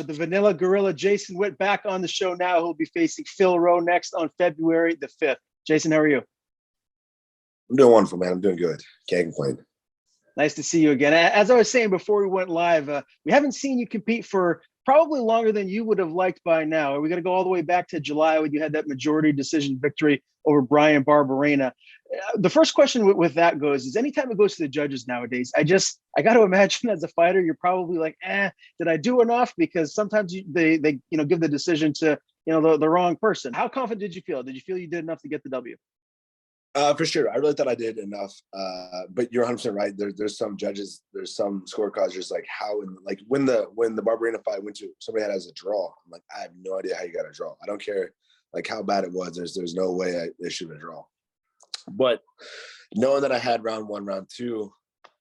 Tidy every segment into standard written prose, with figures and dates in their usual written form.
have the Vanilla Gorilla Jason Witt back on the show now. He'll be facing Phil Rowe next on February the 5th. Jason, how are you? I'm doing wonderful, man. I'm doing good. Can't complain. Nice to see you again. As I was saying before we went live, we haven't seen you compete for probably longer than you would have liked by now. Are we going to go all the way back to July when you had that majority decision victory over Brian Barberena? The first question with that goes is anytime it goes to the judges nowadays, I got to imagine as a fighter, you're probably like, did I do enough? Because sometimes they give the decision to, the wrong person. How confident did you feel? Did you feel you did enough to get the W? For sure. I really thought I did enough. But you're 100% right. There's some judges, there's some scorecards just like how, when the Barberena fight went to, somebody had it as a draw. I'm like, I have no idea how you got a draw. I don't care like how bad it was. There's no way they should have draw. But knowing that I had round one, round two,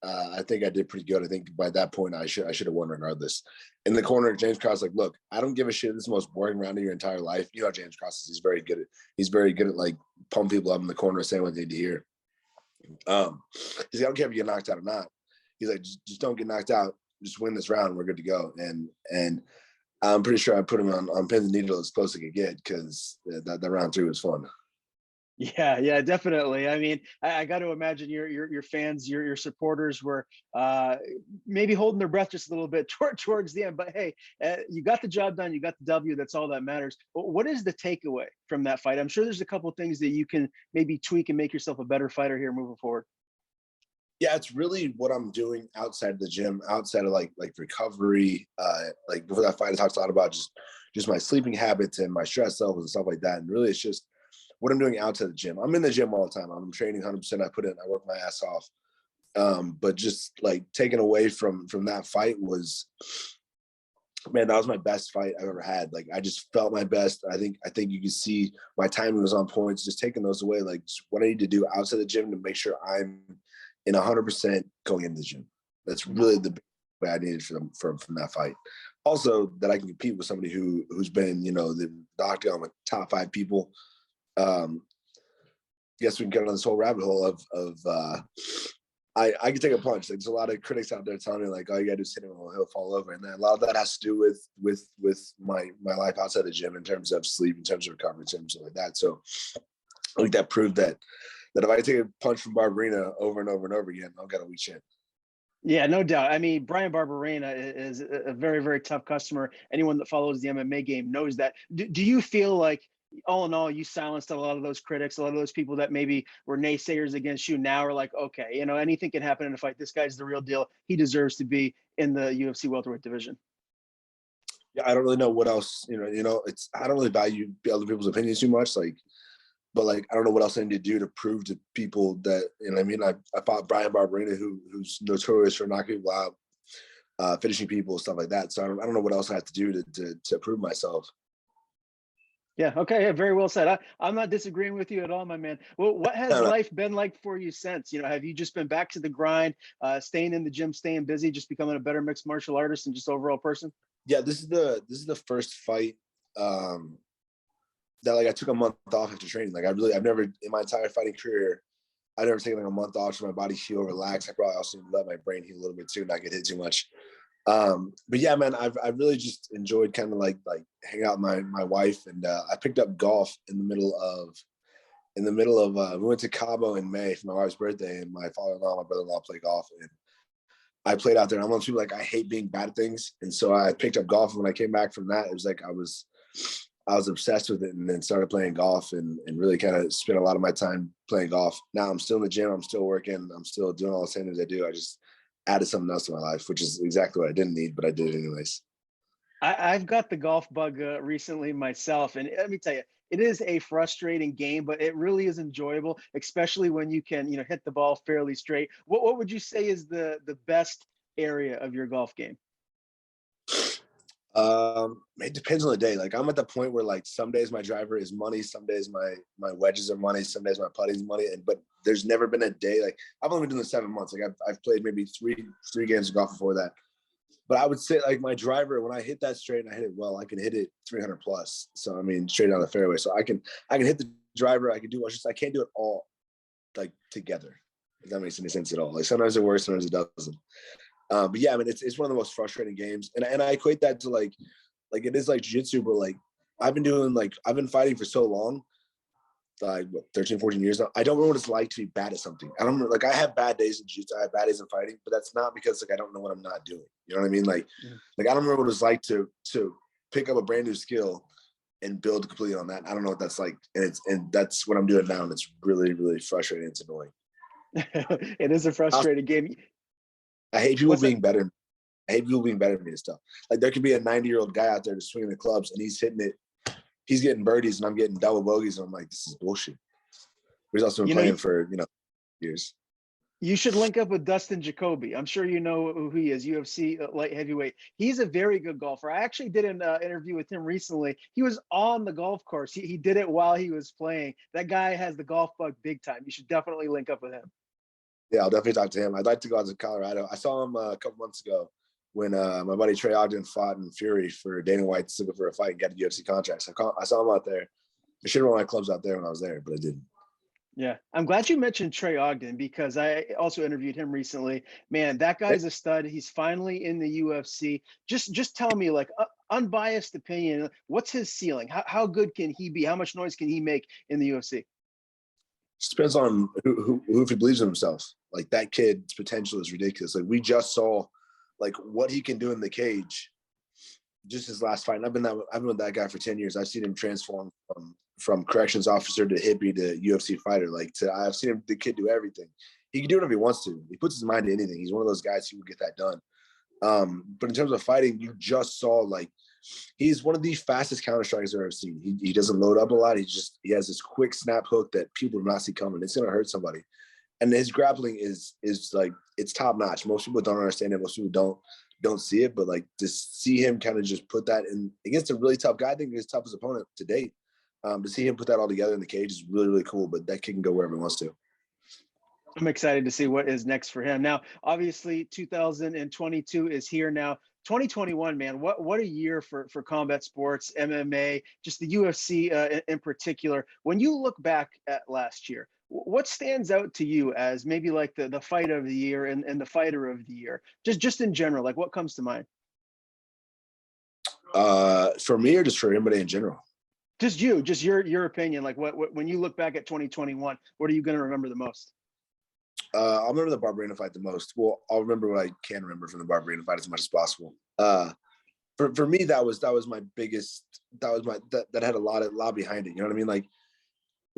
I think I did pretty good. I think by that point I should have won regardless. In the corner, James Cross like, look, I don't give a shit. This is the most boring round of your entire life. You know how James Cross is. He's very good at like pumping people up in the corner, saying what they need to hear. He's like, I don't care if you get knocked out or not. He's like, just don't get knocked out. Just win this round. And we're good to go. And I'm pretty sure I put him on pins and needles as close as I could get because that round three was fun. Yeah, definitely. I mean, I got to imagine your fans, your supporters were maybe holding their breath just a little bit towards the end. But hey, you got the job done. You got the W. That's all that matters. But what is the takeaway from that fight? I'm sure there's a couple of things that you can maybe tweak and make yourself a better fighter here moving forward. Yeah, it's really what I'm doing outside of the gym, outside of like recovery. Like before that fight, I talked a lot about just my sleeping habits and my stress levels and stuff like that. And really, it's just what I'm doing outside the gym. I'm in the gym all the time. I'm training 100%. I work my ass off. But just like taken away from that fight was, man, that was my best fight I've ever had. Like I just felt my best. I think you can see my timing was on point. Just taking those away, like what I need to do outside the gym to make sure I'm in 100% going into the gym. That's really the big way I needed from that fight. Also, that I can compete with somebody who's been, the doctor on the top 5 people. Guess we can get on this whole rabbit hole of I can take a punch. Like there's a lot of critics out there telling me like, all you gotta do is hit him and he'll fall over. And then a lot of that has to do with my life outside the gym in terms of sleep, in terms of recovery, in terms of like that. So I think that proved that if I take a punch from Barberena over and over and over again, I've got a weak chin. Yeah, no doubt. I mean, Brian Barberena is a very, very tough customer. Anyone that follows the MMA game knows that. Do you feel like, all in all, you silenced a lot of those critics, a lot of those people that maybe were naysayers against you now are like, okay, anything can happen in a fight. This guy's the real deal. He deserves to be in the UFC welterweight division. Yeah, I don't really know what else, I don't really value other people's opinions too much. But I don't know what else I need to do to prove to people that, I fought Brian Barberena, who's notorious for knocking people out, finishing people, stuff like that. So I don't know what else I have to do to prove myself. Yeah. Okay. Yeah, very well said. I'm not disagreeing with you at all, my man. Well, what has life been like for you since? Have you just been back to the grind, staying in the gym, staying busy, just becoming a better mixed martial artist and just overall person? Yeah, this is the first fight that I took a month off after training. I've never in my entire fighting career, I've never taken a month off so my body heal, relax. I probably also let my brain heal a little bit too, not get hit too much. But yeah, man, I've really just enjoyed kind of like hang out with my wife, and I picked up golf in the middle of we went to Cabo in May for my wife's birthday, and my father-in-law, my brother-in-law play golf, and I played out there. And I'm one of those people I hate being bad at things, and so I picked up golf. And when I came back from that, it was like I was obsessed with it, and then started playing golf and really kind of spent a lot of my time playing golf. Now I'm still in the gym, I'm still working, I'm still doing all the same things I do. I just added something else to my life, which is exactly what I didn't need, but I did anyways. I've got the golf bug recently myself, and let me tell you, it is a frustrating game, but it really is enjoyable, especially when you can, hit the ball fairly straight. What would you say is the best area of your golf game? It depends on the day. I'm at the point where some days my driver is money, some days my wedges are money, some days my putting's money, but there's never been a day I've only been doing this 7 months. I've played maybe three games of golf before that. But I would say my driver, when I hit that straight and I hit it well, I can hit it 300 plus. So straight down the fairway. So I can hit the driver. I can do I can't do it all together. If that makes any sense at all. Sometimes it works, sometimes it doesn't. But yeah, it's one of the most frustrating games, and I equate that to like it is like jiu-jitsu, but like I've been fighting for so long, like 13, 14 years now. I don't know what it's like to be bad at something. I don't know, like I have bad days in jiu-jitsu, I have bad days in fighting, but that's not because like I don't know what I'm not doing. You know what I mean? Like I don't remember what it's like to pick up a brand new skill and build completely on that. I don't know what that's like. And that's what I'm doing now. And it's really, really frustrating. It's annoying. It is a frustrating game. I hate people being better. I hate people being better than me and stuff. Like there could be a 90-year-old guy out there just swinging the clubs and he's hitting it. He's getting birdies and I'm getting double bogeys. And I'm like, this is bullshit. He's also been playing for, years. You should link up with Dustin Jacoby. I'm sure you know who he is, UFC light heavyweight. He's a very good golfer. I actually did an interview with him recently. He was on the golf course. He did it while he was playing. That guy has the golf bug big time. You should definitely link up with him. Yeah, I'll definitely talk to him. I'd like to go out to Colorado. I saw him a couple months ago when my buddy Trey Ogden fought in Fury for Dana White to look for a fight and get a UFC contract. So I saw him out there. I should have run my clubs out there when I was there, but I didn't. Yeah, I'm glad you mentioned Trey Ogden because I also interviewed him recently. Man, that guy's a stud. He's finally in the UFC. Just tell me, like, unbiased opinion, what's his ceiling? How good can he be? How much noise can he make in the UFC? Just depends on who if he believes in himself. Like that kid's potential is ridiculous. Like we just saw, like what he can do in the cage. Just his last fight. And I've been with that guy for 10 years. I've seen him transform from corrections officer to hippie to UFC fighter. I've seen the kid do everything. He can do whatever he wants to. He puts his mind to anything. He's one of those guys who will get that done. But in terms of fighting, you just saw like he's one of the fastest counter strikers I've ever seen. He doesn't load up a lot. He has this quick snap hook that people do not see coming. It's gonna hurt somebody. And his grappling is like it's top notch. Most people don't understand it. Most people don't see it, but like to see him kind of just put that in against a really tough guy, I think his toughest opponent to date. To see him put that all together in the cage is really, really cool, but that kid can go wherever he wants to. I'm excited to see what is next for him. Now, obviously 2022 is here now. 2021, man, what a year for combat sports, MMA, just the UFC in particular. When you look back at last year, what stands out to you as maybe like the fight of the year and the fighter of the year? Just in general, like what comes to mind? For me or just for everybody in general? Just your opinion. Like what when you look back at 2021, what are you going to remember the most? I'll remember the Barberena fight the most. Well, I'll remember what I can remember from the Barberena fight as much as possible. For me, that was my biggest. That had a lot behind it. You know what I mean? Like,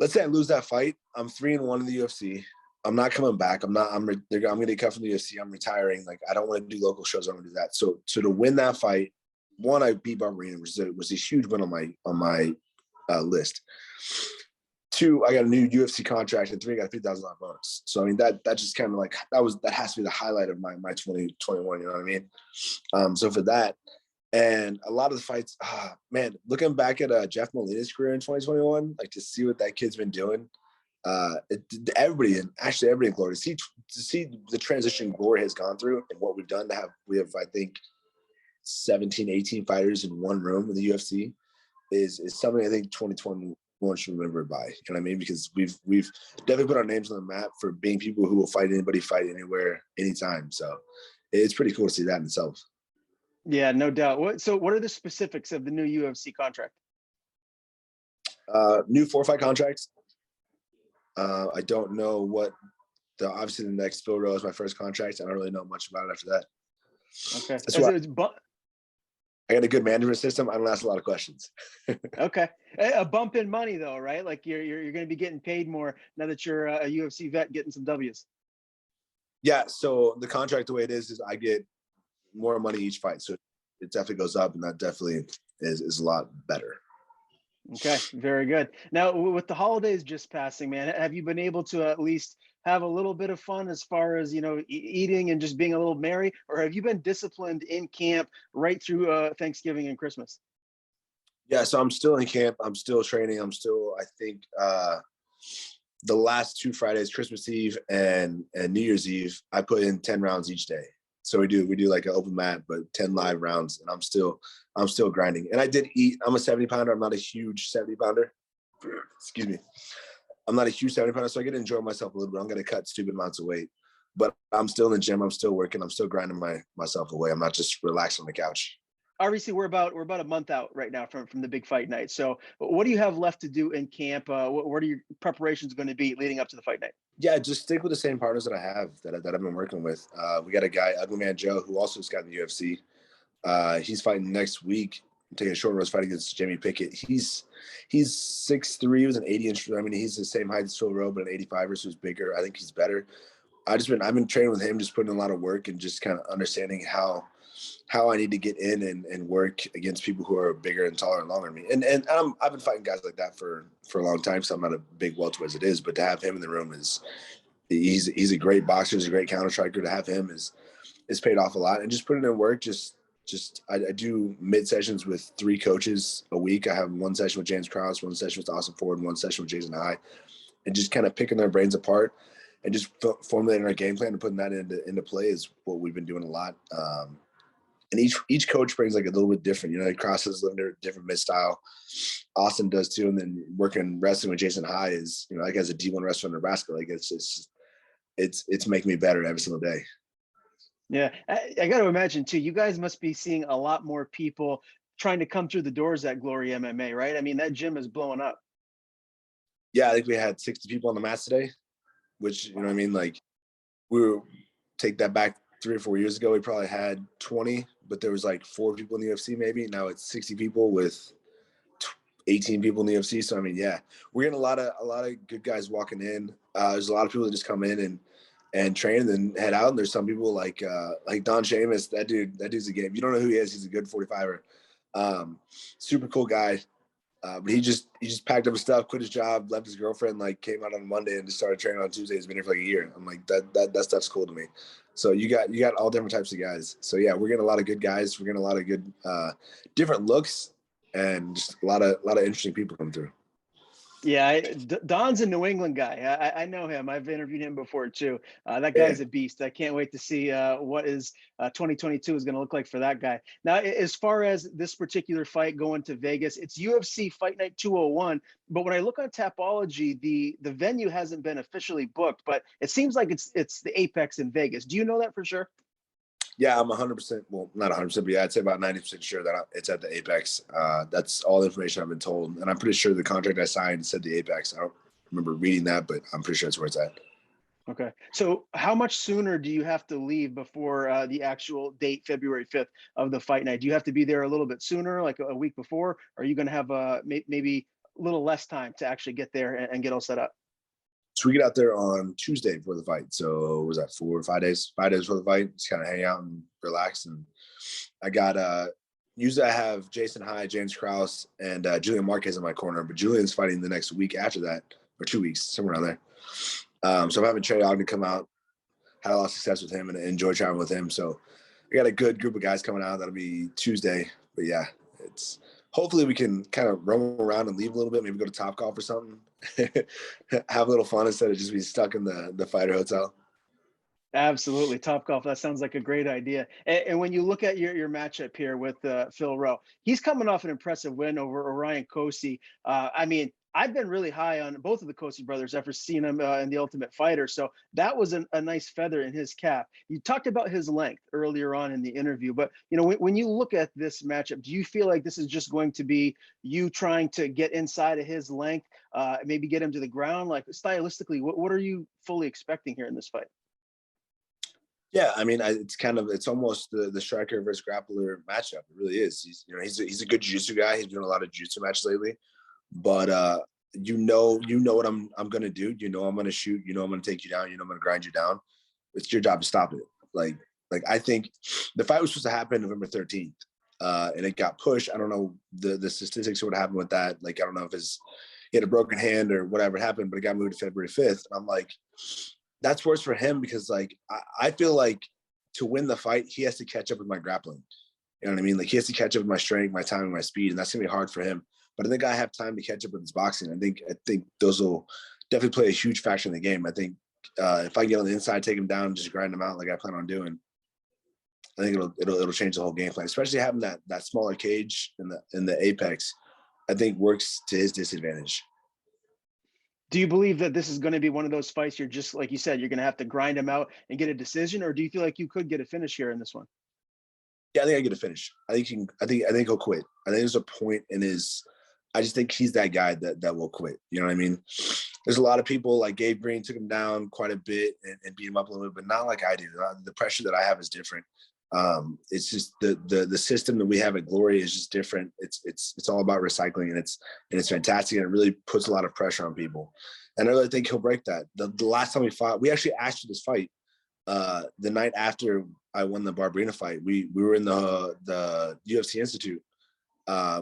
let's say I lose that fight, I'm 3-1 in the UFC. I'm not coming back. I'm going to get cut from the UFC. I'm retiring. Like, I don't want to do local shows. I don't want to do that. So to win that fight, one, I beat Barberena, which was a huge win on my list. 2, I got a new UFC contract, and 3, I got a $3,000 bonus. So I mean that just kind of like that has to be the highlight of my 2021. You know what I mean? So for that, and a lot of the fights, man, looking back at Jeff Molina's career in 2021, like to see what that kid's been doing, everybody in Glory to see the transition Glory has gone through and what we've done we have I think 17, 18 fighters in one room in the UFC is something I think 2021 should remember by. You know what I mean? Because we've definitely put our names on the map for being people who will fight anybody, fight anywhere, anytime. So it's pretty cool to see that in itself. Yeah, no doubt. What are the specifics of the new UFC contract? New 4-fight contracts. I don't know what obviously the next Phil Rowe is my first contract. I don't really know much about it after that. Okay. That's why I got a good management system. I don't ask a lot of questions. Okay. A bump in money though, right? Like you're going to be getting paid more now that you're a UFC vet getting some W's. Yeah. So the contract, the way it is I get more money each fight. So it definitely goes up, and that definitely is a lot better. Okay. Very good. Now with the holidays just passing, man, have you been able to at least have a little bit of fun as far as, eating and just being a little merry, or have you been disciplined in camp right through Thanksgiving and Christmas? Yeah, so I'm still in camp. I'm still training. I think the last 2 Fridays, Christmas Eve and New Year's Eve, I put in 10 rounds each day. So we do like an open mat, but 10 live rounds, and I'm still grinding. And I did eat. I'm a 70-pounder. I'm not a huge 70-pounder. Excuse me. I'm not a huge 70-pounder, so I get to enjoy myself a little bit. I'm going to cut stupid amounts of weight, but I'm still in the gym. I'm still working. I'm still grinding myself away. I'm not just relaxed on the couch. obviously we're about a month out right now from the big fight night. So what do you have left to do in camp? What are your preparations going to be leading up to the fight night? Yeah, just stick with the same partners that I have that I've been working with. We got a guy, Ugly Man Joe, who also just got in the UFC. He's fighting next week. Taking a short notice fight against Jamie Pickett. He's 6'3", he was an 80-inch. I mean, he's the same height as Phil Rowe, but an 85er, so he's bigger. I think he's better. I've been training with him, just putting in a lot of work and just kind of understanding how I need to get in and work against people who are bigger and taller and longer than me. And I've been fighting guys like that for a long time, so I'm not a big welterweight as it is, but to have him in the room he's a great boxer, he's a great counter striker. To have him is paid off a lot. And just putting in work, I do mid sessions with 3 coaches a week. I have one session with James Krause, one session with Austin Ford, and one session with Jason High, and just kind of picking their brains apart and just formulating our game plan and putting that into play is what we've been doing a lot. And each coach brings like a little bit different. You know, Krause has lived a different mid style. Austin does too. And then working wrestling with Jason High is, you know, like as a D1 wrestler in Nebraska, like it's making me better every single day. Yeah, I got to imagine too. You guys must be seeing a lot more people trying to come through the doors at Glory MMA, right? I mean, that gym is blowing up. Yeah, I think we had 60 people on the mats today, which, you know what I mean? Like take that back 3 or 4 years ago, we probably had 20, but there was like 4 people in the UFC maybe. Now it's 60 people with 18 people in the UFC. So, I mean, yeah, we're getting a lot of good guys walking in. There's a lot of people that just come in and train and then head out. And there's some people like Don Sheamus, that dude's a game. If you don't know who he is, he's a good 45er. Super cool guy. But he just packed up his stuff, quit his job, left his girlfriend, like came out on Monday and just started training on Tuesday. He's been here for like a year. I'm like, that stuff's cool to me. So you got all different types of guys. So yeah, we're getting a lot of good guys. We're getting a lot of good different looks and just a lot of interesting people come through. Yeah, Don's a New England guy. I know him. I've interviewed him before too. That guy's a beast. I can't wait to see what is 2022 is going to look like for that guy. Now, as far as this particular fight going to Vegas, it's UFC Fight Night 201. But when I look on Tapology, the venue hasn't been officially booked, but it seems like it's the Apex in Vegas. Do you know that for sure? Yeah, I'm 100%. Well, not 100%, but yeah, I'd say about 90% sure that it's at the Apex. That's all the information I've been told, and I'm pretty sure the contract I signed said the Apex. I don't remember reading that, but I'm pretty sure that's where it's at. Okay. So how much sooner do you have to leave before the actual date, February 5th of the fight night? Do you have to be there a little bit sooner, like a week before? Or are you going to have maybe a little less time to actually get there and get all set up? So we get out there on Tuesday before the fight. So what was that 4 or 5 days? 5 days before the fight, just kind of hang out and relax. And I got usually I have Jason High, James Krause, and Julian Marquez in my corner, but Julian's fighting the next week after that, or 2 weeks, somewhere around there. So I'm having Trey Ogden come out. Had a lot of success with him and enjoy traveling with him. So I got a good group of guys coming out. That'll be Tuesday. But yeah, it's hopefully we can kind of roam around and leave a little bit, maybe go to Topgolf or something. Have a little fun instead of just be stuck in the fighter hotel. Absolutely. Topgolf. That sounds like a great idea. And when you look at your matchup here with Phil Rowe, he's coming off an impressive win over Orion Cosey. I mean, I've been really high on both of the Cosey brothers after seeing them in The Ultimate Fighter. So that was a nice feather in his cap. You talked about his length earlier on in the interview, but you know, when you look at this matchup, do you feel like this is just going to be you trying to get inside of his length, maybe get him to the ground? Like stylistically, what are you fully expecting here in this fight? Yeah, I mean, it's almost the striker versus grappler matchup. It really is. He's a good jiu-jitsu guy. He's doing a lot of jiu-jitsu matches lately, but you know what I'm gonna do. You know I'm gonna shoot. You know I'm gonna take you down. You know I'm gonna grind you down. It's your job to stop it. Like I think the fight was supposed to happen November 13th, and it got pushed. I don't know the statistics of what happened with that. Like I don't know if he had a broken hand or whatever happened, but it got moved to February 5th. And I'm like, that's worse for him because like I feel like to win the fight, he has to catch up with my grappling. You know what I mean? Like he has to catch up with my strength, my timing, my speed, and that's gonna be hard for him. But I think I have time to catch up with his boxing. I think those will definitely play a huge factor in the game. I think if I get on the inside, take him down, just grind him out like I plan on doing, I think it'll change the whole game plan. Especially having that smaller cage in the apex, I think works to his disadvantage. Do you believe that this is going to be one of those fights you're just like you said, you're going to have to grind him out and get a decision, or do you feel like you could get a finish here in this one? Yeah, I think I get a finish. I think he'll quit. I think there's a point in his. I just think he's that guy that will quit. You know what I mean? There's a lot of people like Gabe Green took him down quite a bit and beat him up a little bit, but not like I do. The pressure that I have is different. It's just the system that we have at Glory is just different. It's all about recycling, and it's fantastic, and it really puts a lot of pressure on people. And I really think he'll break that. The last time we fought, we actually asked for this fight. The night after I won the Barberina fight, we were in the UFC Institute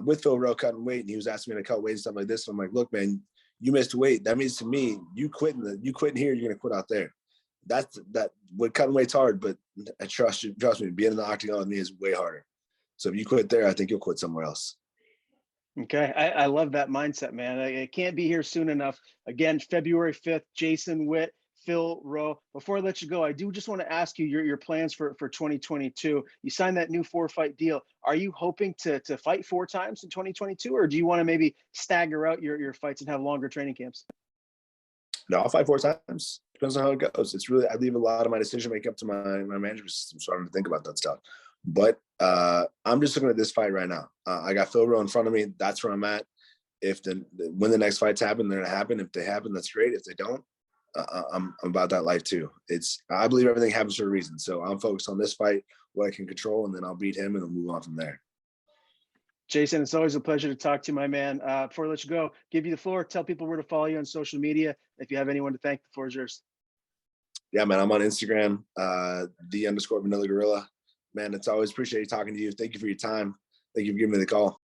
with Philip Rowe cutting weight, and he was asking me to cut weight and stuff like this. And I'm like, look, man, you missed weight. That means to me, you quitting here, you're gonna quit out there. That what cutting weight's hard, but I trust you. Trust me, being in the octagon with me is way harder. So if you quit there, I think you'll quit somewhere else. Okay. I love that mindset, man. I can't be here soon enough. Again, February 5th, Jason Witt, Phil Rowe. Before I let you go, I do just want to ask you your plans for 2022. You signed that new 4-fight deal. Are you hoping to fight 4 times in 2022, or do you want to maybe stagger out your fights and have longer training camps? No, I'll fight 4 times. Depends on how it goes. It's really, I leave a lot of my decision making up to my management system, so I don't think about that stuff. But I'm just looking at this fight right now. I got Phil Rowe in front of me. That's where I'm at. If when the next fights happen, they're gonna happen. If they happen, that's great. If they don't, I'm about that life too. I believe everything happens for a reason. So I'm focused on this fight, what I can control, and then I'll beat him and then move on from there. Jason, it's always a pleasure to talk to you, my man. Before I let you go, give you the floor. Tell people where to follow you on social media. If you have anyone to thank, the floor is yours. Yeah, man, I'm on Instagram, _Vanilla Gorilla. Man, it's always appreciate talking to you. Thank you for your time. Thank you for giving me the call.